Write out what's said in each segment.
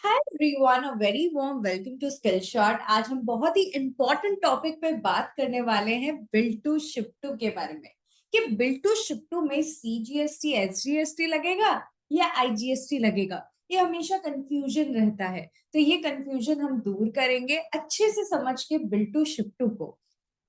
Hi everyone, a very warm welcome to Skill Shot. आज हम बहुत ही इंपॉर्टेंट टॉपिक पे बात करने वाले हैं बिल्ड टू शिप टू के बारे में कि बिल्ड टू शिप टू में सीजीएसटी एसजीएसटी लगेगा या आईजीएसटी लगेगा। ये हमेशा कंफ्यूजन रहता है, तो ये कंफ्यूजन हम दूर करेंगे अच्छे से समझ के बिल्ड टू शिप टू को।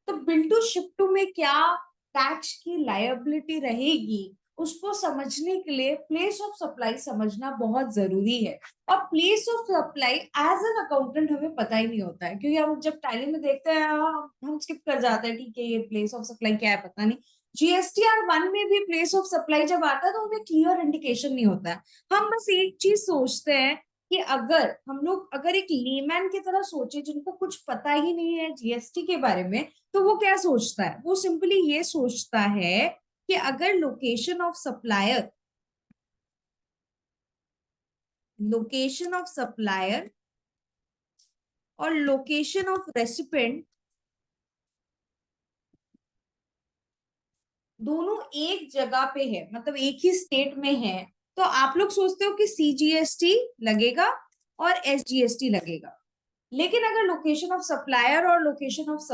तो बिल्ड टू शिप टू में क्या टैक्स की लायबिलिटी रहेगी, उसको समझने के लिए प्लेस ऑफ सप्लाई समझना बहुत जरूरी है। और place of supply as an accountant हमें पता ही नहीं होता है, क्योंकि हम जब टैली में देखते हैं हम स्किप कर जाते हैं, ठीक है ये प्लेस ऑफ सप्लाई क्या है पता नहीं। जीएसटीआर 1 में भी प्लेस ऑफ सप्लाई जब आता है तो हमें क्लियर इंडिकेशन नहीं होता है। हम बस एक चीज सोचते हैं कि अगर हम लोग अगर एक लेमैन की तरह सोचे जिनको कुछ पता ही नहीं है जीएसटी के बारे में, तो वो क्या सोचता है, वो सिंपली ये सोचता है कि अगर लोकेशन ऑफ सप्लायर और लोकेशन ऑफ रेसिपेंट दोनों एक जगह पे है, मतलब एक ही स्टेट में है, तो आप लोग सोचते हो कि सीजीएसटी लगेगा और एसजीएसटी लगेगा। लेकिन अगर लोकेशन ऑफ सप्लायर और लोकेशन ऑफ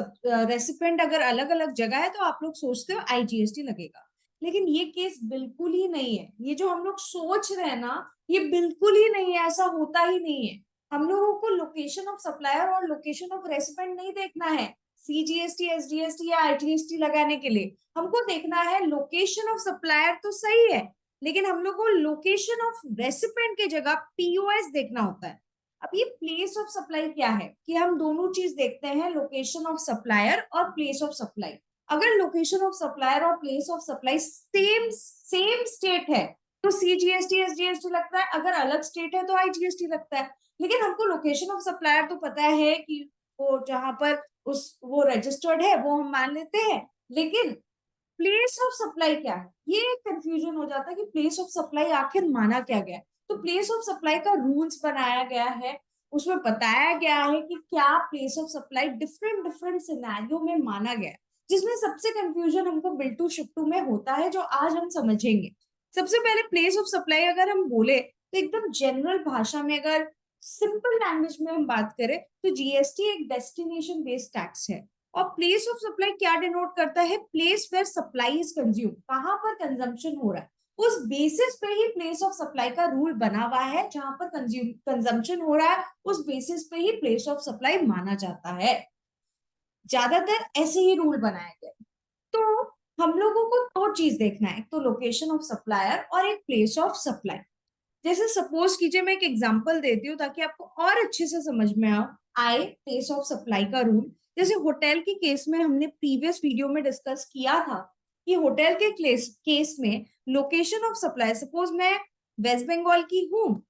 रेसिपेंट अगर अलग अलग जगह है तो आप लोग सोचते हो आईजीएसटी लगेगा। लेकिन ये केस बिल्कुल ही नहीं है। ये जो हम लोग सोच रहे हैं ना, ये बिल्कुल ही नहीं है, ऐसा होता ही नहीं है। हम लोगों को लोकेशन ऑफ सप्लायर और लोकेशन ऑफ रेसिपेंट नहीं देखना है सीजीएसटी एसजीएसटी या आईजीएसटी लगाने के लिए। हमको देखना है लोकेशन ऑफ सप्लायर तो सही है, लेकिन हम लोग को लोकेशन ऑफ रेसिपेंट की जगह पीओएस देखना होता है। अब ये प्लेस ऑफ सप्लाई क्या है कि हम दोनों चीज देखते हैं, लोकेशन ऑफ सप्लायर और प्लेस ऑफ सप्लाई। अगर लोकेशन ऑफ सप्लायर और place of supply same same state है तो सीजीएसटी एसजीएसटी लगता है, अगर अलग स्टेट है तो आईजीएसटी लगता है। लेकिन हमको लोकेशन ऑफ सप्लायर तो पता है कि वो जहां पर उस वो रजिस्टर्ड है वो हम मान लेते हैं, लेकिन प्लेस ऑफ सप्लाई क्या है ये कंफ्यूजन हो जाता है कि प्लेस ऑफ सप्लाई आखिर माना क्या गया है। तो प्लेस ऑफ सप्लाई का रूल्स बनाया गया है, उसमें बताया गया है कि क्या place of supply different different scenario में माना गया है, जिसमें सबसे कंफ्यूजन हमको बिल्ड टू शिप टू में होता है, जो आज हम समझेंगे। सबसे पहले प्लेस ऑफ सप्लाई अगर हम बोले तो एकदम जनरल भाषा में, अगर सिंपल लैंग्वेज में हम बात करें तो जीएसटी एक डेस्टिनेशन बेस्ड टैक्स है। और प्लेस ऑफ सप्लाई क्या डिनोट करता है, place where supply is consume, कहां पर कंजम्पशन हो रहा है उस बेसिस पे ही प्लेस ऑफ सप्लाई का रूल बना हुआ है। जहां पर कंजम्पशन हो रहा है उस बेसिस पे ही प्लेस ऑफ सप्लाई माना जाता है। ज्यादातर ऐसे ही रूल बनाए गए। तो हम लोगों को दो चीज देखना है, एक तो लोकेशन ऑफ सप्लायर और एक प्लेस ऑफ सप्लाई। जैसे सपोज कीजिए, मैं एक एग्जांपल देती हूँ ताकि आपको और अच्छे से समझ में आए प्लेस ऑफ सप्लाई का रूल। जैसे होटल के केस में हमने प्रीवियस वीडियो में डिस्कस किया था कि होटल के केस में लोकेशन ऑफ सप्लाई, सपोज मैं वेस्ट बंगाल की हूँ,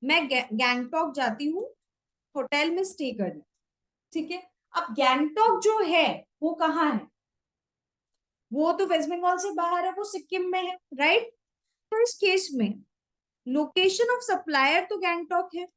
मैं गैंगटॉक जाती हूँ होटल में स्टे करने, ठीक है। अब गैंगटॉक जो है वो कहाँ है, वो तो वेस्ट बंगाल से बाहर है, वो सिक्किम में है, राइट। तो इस केस में लोकेशन ऑफ सप्लायर तो गैंगटॉक है,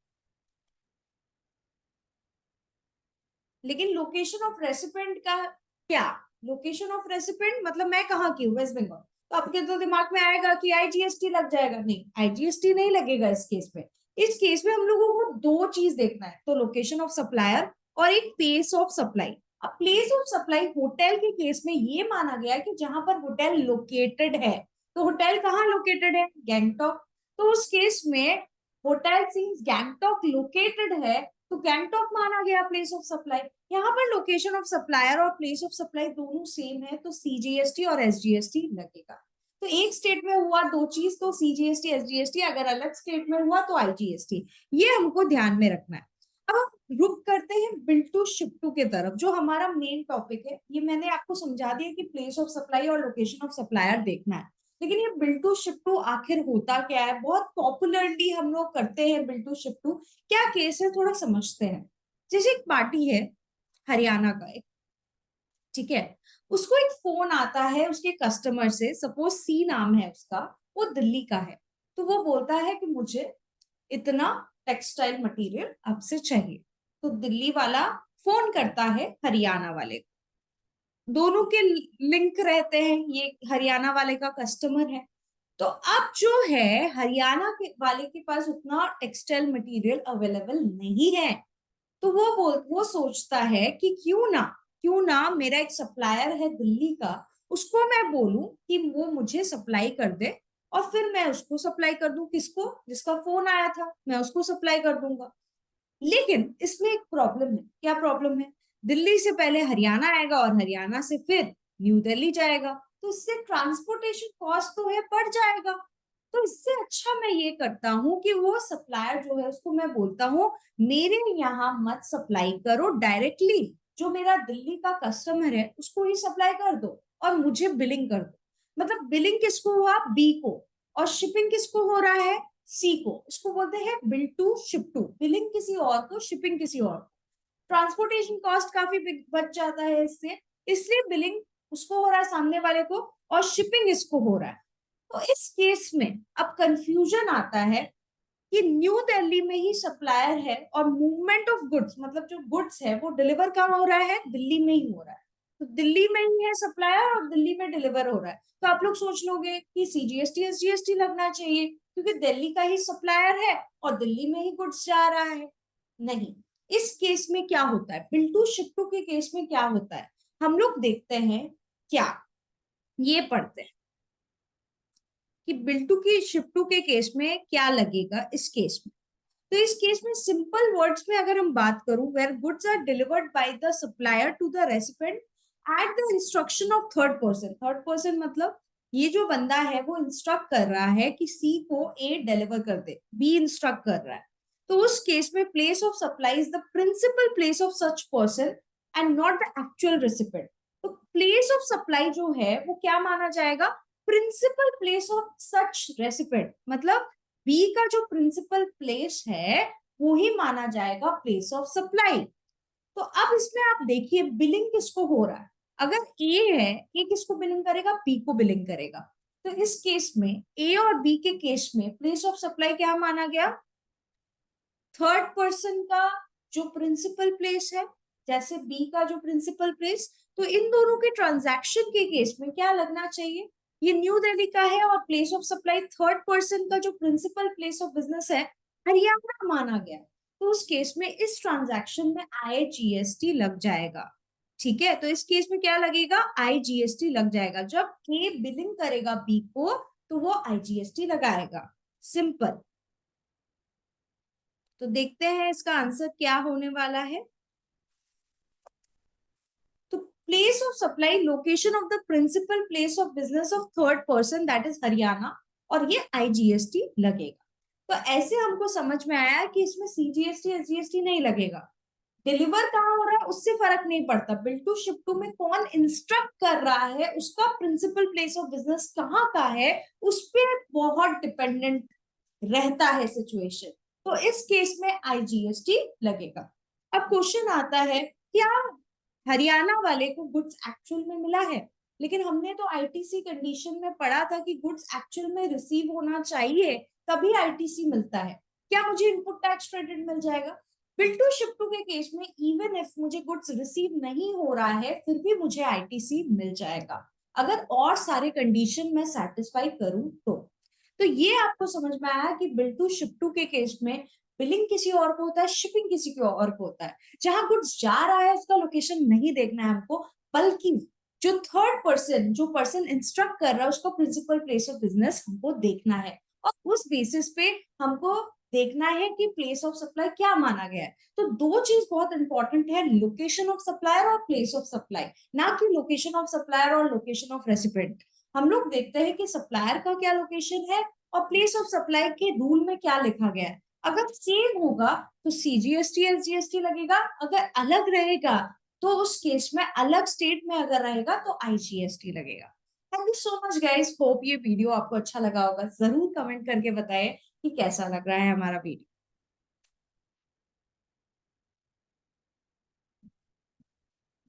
लेकिन लोकेशन ऑफ रेसिपेंट का क्या, लोकेशन ऑफ रेसिपेंट मतलब मैं कहाँ की हूँ, वेस्ट बंगाल। तो आपके तो दिमाग में आएगा कि आईजीएसटी लग जाएगा, नहीं आईजीएसटी नहीं लगेगा इस केस में। इस केस में हम लोगों को दो चीज देखना है, तो लोकेशन ऑफ सप्लायर और एक प्लेस ऑफ सप्लाई। अब प्लेस ऑफ सप्लाई होटल के केस में ये माना गया कि जहां पर होटल लोकेटेड है, तो होटल कहाँ लोकेटेड है, गैंगटॉक। तो उस केस में होटल सिंस गैंगटॉक लोकेटेड है तो गैंगटॉक माना गया प्लेस ऑफ सप्लाई। यहाँ पर लोकेशन ऑफ सप्लायर और प्लेस ऑफ सप्लाई दोनों सेम है, तो सीजीएसटी और एसजीएसटी लगेगा। तो एक स्टेट में हुआ दो चीज, तो सीजीएसटी एसजीएसटी, अगर अलग स्टेट में हुआ तो आईजीएसटी। ये हमको ध्यान में रखना है। अब हम रुक करते हैं बिल्ड टू शिप टू के तरफ, जो हमारा मेन टॉपिक है। ये मैंने आपको समझा दिया कि प्लेस ऑफ सप्लाई और लोकेशन ऑफ सप्लायर देखना है, लेकिन ये बिल्ड टू शिप टू आखिर होता क्या है, बहुत पॉपुलरली हम लोग करते हैं बिल्ड टू शिप टू। क्या केस है थोड़ा समझते हैं। जैसे एक पार्टी है हरियाणा का एक, ठीक है, उसको एक फोन आता है उसके कस्टमर से, सपोज सी नाम है उसका, वो दिल्ली का है। तो वो बोलता है कि मुझे इतना टेक्सटाइल मटेरियल आपसे चाहिए। तो दिल्ली वाला फोन करता है हरियाणा वाले को, दोनों के लिंक रहते हैं, ये हरियाणा वाले का कस्टमर है। तो अब जो है हरियाणा के वाले के पास उतना टेक्सटाइल मटेरियल अवेलेबल नहीं है, तो वो सोचता है कि क्यों ना मेरा एक सप्लायर है दिल्ली का, उसको मैं बोलूं कि वो मुझे सप्लाई कर दे, और फिर मैं उसको सप्लाई कर दूं, किसको, जिसका फोन आया था मैं उसको सप्लाई कर दूंगा। लेकिन इसमें एक प्रॉब्लम है। क्या प्रॉब्लम है? दिल्ली से पहले हरियाणा आएगा और हरियाणा से फिर न्यू दिल्ली जाएगा, तो इससे ट्रांसपोर्टेशन कॉस्ट तो है बढ़ जाएगा। तो इससे अच्छा मैं ये करता हूँ कि वो सप्लायर जो है उसको मैं बोलता हूँ मेरे यहाँ मत सप्लाई करो डायरेक्टली, जो मेरा दिल्ली का कस्टमर है उसको ही सप्लाई कर दो और मुझे बिलिंग कर दो। मतलब बिलिंग किसको हुआ? बी को, और शिपिंग किसको हो रहा है? सी को। इसको बोलते हैं bill to ship to, billing किसी और को, शिपिंग किसी और को। ट्रांसपोर्टेशन कॉस्ट काफी बच जाता है इससे, इसलिए बिलिंग उसको हो रहा है सामने वाले को, और शिपिंग इसको हो रहा है। तो इस केस में अब कंफ्यूजन आता है कि न्यू दिल्ली में ही सप्लायर है और मूवमेंट ऑफ गुड्स, मतलब जो गुड्स है वो डिलीवर कहाँ हो रहा है? दिल्ली में ही हो रहा है। तो दिल्ली में ही है सप्लायर और दिल्ली में डिलीवर हो रहा है, तो आप लोग सोच लोगे कि सीजीएसटी एसजीएसटी लगना चाहिए क्योंकि दिल्ली का ही सप्लायर है और दिल्ली में ही गुड्स जा रहा है। नहीं, इस केस में क्या होता है, बिल टू शिप टू के केस में क्या होता है, हम लोग देखते हैं। क्या, ये पढ़ते हैं कि बिल टू की शिप टू के केस में क्या लगेगा इस केस में। तो इस केस में सिंपल वर्ड्स में अगर हम बात करूं, where goods are delivered by the supplier to the recipient at the instruction of third person. Third person मतलब ये जो बंदा है वो इंस्ट्रक्ट कर रहा है कि सी को ए डिलीवर कर दे, बी इंस्ट्रक्ट कर रहा है। तो उस केस में place of supply is the principal place of such person and not the actual recipient. तो प्लेस ऑफ सप्लाई जो है वो क्या माना जाएगा? Principal place of such recipient, मतलब बी का जो प्रिंसिपल प्लेस है वो ही माना जाएगा प्लेस ऑफ सप्लाई। तो अब इसमें आप देखिए बिलिंग किसको हो रहा है। अगर ए है, ए किसको बिलिंग करेगा? बी को बिलिंग करेगा। तो इस केस में ए और बी के केस में प्लेस ऑफ सप्लाई क्या माना गया? थर्ड पर्सन का जो प्रिंसिपल प्लेस है, जैसे बी का जो प्रिंसिपल प्लेस। तो इन दोनों के ट्रांजैक्शन के केस में क्या लगना चाहिए? ये न्यू दिल्ली का है और place of supply third person का जो प्रिंसिपल प्लेस ऑफ बिजनेस है हरियाणा माना गया। तो उस केस में इस ट्रांजैक्शन में आईजीएसटी लग जाएगा। ठीक है, तो इस केस में क्या लगेगा? आईजीएसटी लग जाएगा। जब ए बिलिंग करेगा बी को तो वो आईजीएसटी लगाएगा। सिंपल। तो देखते हैं इसका आंसर क्या होने वाला है। तो place of supply, location of the principal place of business of third person that is Haryana, और ये आईजीएसटी लगेगा। तो ऐसे हमको समझ में आया कि इसमें सीजीएसटी एसजीएसटी नहीं लगेगा। डिलीवर कहाँ हो रहा है उससे फर्क नहीं पड़ता, बिल टू शिप टू में कौन इंस्ट्रक्ट कर रहा है, उसका प्रिंसिपल प्लेस ऑफ बिजनेस कहाँ का है, उस पर बहुत डिपेंडेंट रहता है सिचुएशन। तो इस केस में आईजीएसटी लगेगा। अब क्वेश्चन आता है, क्या हरियाणा वाले को गुड्स एक्चुअल में मिला है? लेकिन हमने तो आईटीसी कंडीशन में पढ़ा था कि गुड्स एक्चुअल में रिसीव होना चाहिए तभी आईटीसी मिलता है। क्या मुझे इनपुट टैक्स क्रेडिट मिल जाएगा? बिल टू शिप टू के केस में इवन इफ मुझे गुड्स रिसीव नहीं हो रहा है फिर भी मुझे आईटीसी मिल जाएगा, अगर और सारे कंडीशन मैं सेटिस्फाई करूं तो ये आपको समझ में आया कि बिल टू शिप टू के केस में बिलिंग किसी और को होता है, शिपिंग किसी को और को होता है। जहां गुड्स जा रहा है उसका लोकेशन नहीं देखना है हमको, बल्कि जो थर्ड पर्सन, जो पर्सन इंस्ट्रक्ट कर रहा है उसका प्रिंसिपल प्लेस ऑफ बिजनेस हमको देखना है, और उस बेसिस पे हमको देखना है कि प्लेस ऑफ सप्लाई क्या माना गया है। तो दो चीज बहुत इंपॉर्टेंट है, लोकेशन ऑफ सप्लायर और प्लेस ऑफ सप्लाई, ना कि लोकेशन ऑफ सप्लायर और लोकेशन ऑफ रेसिपिएंट। हम लोग देखते हैं कि सप्लायर का क्या लोकेशन है और प्लेस ऑफ सप्लाई के रूल में क्या लिखा गया है। अगर सेम होगा तो सीजीएसटी एसजीएसटी लगेगा, अगर अलग रहेगा तो उस केस में अलग स्टेट में अगर रहेगा तो आईजीएसटी लगेगा। Thank you so much guys, hope ये वीडियो आपको अच्छा लगा होगा। जरूर कमेंट करके बताएं कि कैसा लग रहा है हमारा वीडियो।